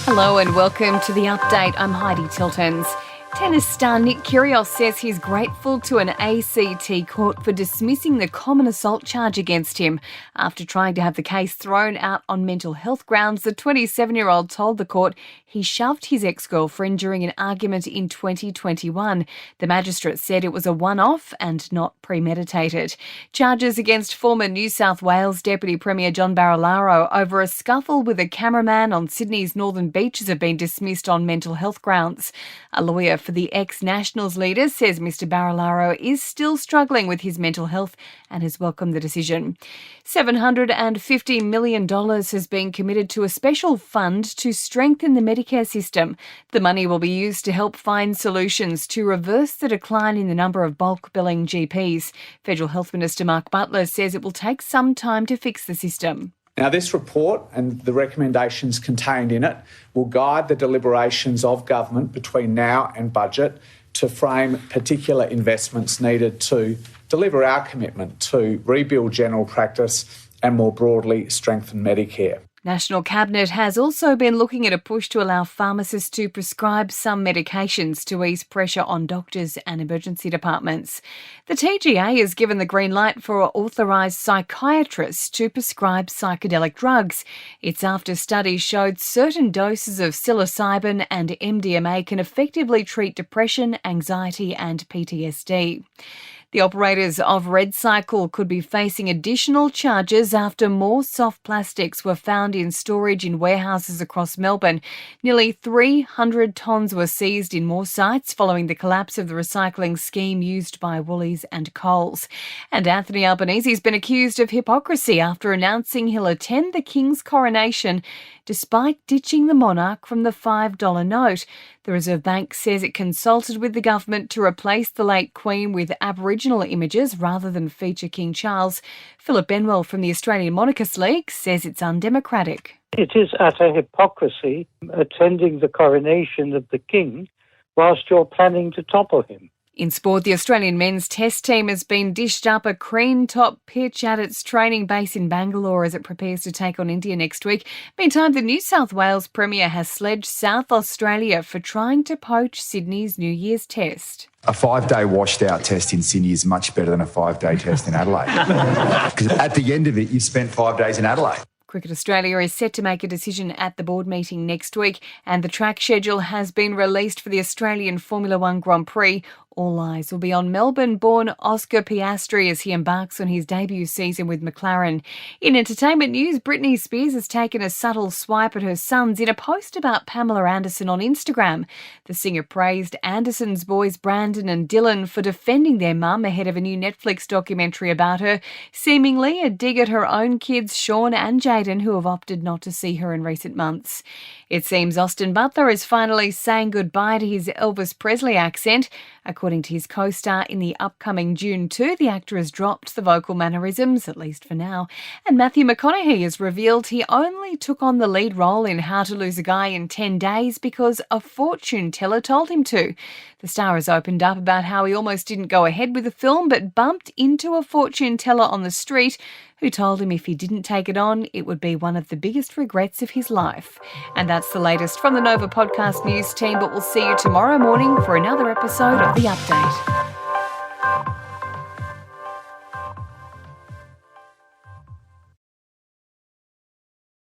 Hello and welcome to The Update. I'm Heidi Tiltons. Tennis star Nick Kyrgios says he's grateful to an ACT court for dismissing the common assault charge against him. After trying to have the case thrown out on mental health grounds, the 27-year-old told the court he shoved his ex-girlfriend during an argument in 2021. The magistrate said it was a one-off and not premeditated. Charges against former New South Wales Deputy Premier John Barilaro over a scuffle with a cameraman on Sydney's northern beaches have been dismissed on mental health grounds. A lawyer for the ex-Nationals leader says Mr Barilaro is still struggling with his mental health and has welcomed the decision. $750 million has been committed to a special fund to strengthen the Medicare system. The money will be used to help find solutions to reverse the decline in the number of bulk billing GPs. Federal Health Minister Mark Butler says it will take some time to fix the system. Now, this report and the recommendations contained in it will guide the deliberations of government between now and budget to frame particular investments needed to deliver our commitment to rebuild general practice and more broadly strengthen Medicare. National Cabinet has also been looking at a push to allow pharmacists to prescribe some medications to ease pressure on doctors and emergency departments. The TGA has given the green light for authorised psychiatrists to prescribe psychedelic drugs. It's after studies showed certain doses of psilocybin and MDMA can effectively treat depression, anxiety and PTSD. The operators of Red Cycle could be facing additional charges after more soft plastics were found in storage in warehouses across Melbourne. Nearly 300 tonnes were seized in more sites following the collapse of the recycling scheme used by Woolies and Coles. And Anthony Albanese has been accused of hypocrisy after announcing he'll attend the King's coronation despite ditching the monarch from the $5 note. The Reserve Bank says it consulted with the government to replace the late Queen with Aboriginal images rather than feature King Charles. Philip Benwell from the Australian Monarchist League says it's undemocratic. It is utter hypocrisy attending the coronation of the King whilst you're planning to topple him. In sport, the Australian men's test team has been dished up a cream-top pitch at its training base in Bangalore as it prepares to take on India next week. Meantime, the New South Wales Premier has sledged South Australia for trying to poach Sydney's New Year's test. A 5-day washed-out test in Sydney is much better than a 5-day test in Adelaide. Because at the end of it, you've spent 5 days in Adelaide. Cricket Australia is set to make a decision at the board meeting next week, and the track schedule has been released for the Australian Formula One Grand Prix. All eyes will be on Melbourne-born Oscar Piastri as he embarks on his debut season with McLaren. In entertainment news, Britney Spears has taken a subtle swipe at her sons in a post about Pamela Anderson on Instagram. The singer praised Anderson's boys Brandon and Dylan for defending their mum ahead of a new Netflix documentary about her, seemingly a dig at her own kids Sean and Jaden, who have opted not to see her in recent months. It seems Austin Butler is finally saying goodbye to his Elvis Presley accent. According to his co-star in the upcoming June 2, the actor has dropped the vocal mannerisms, at least for now. And Matthew McConaughey has revealed he only took on the lead role in How to Lose a Guy in 10 Days because a fortune teller told him to. The star has opened up about how he almost didn't go ahead with the film but bumped into a fortune teller on the street who told him if he didn't take it on, it would be one of the biggest regrets of his life. And that's the latest from the Nova Podcast News team, but we'll see you tomorrow morning for another episode of The Update.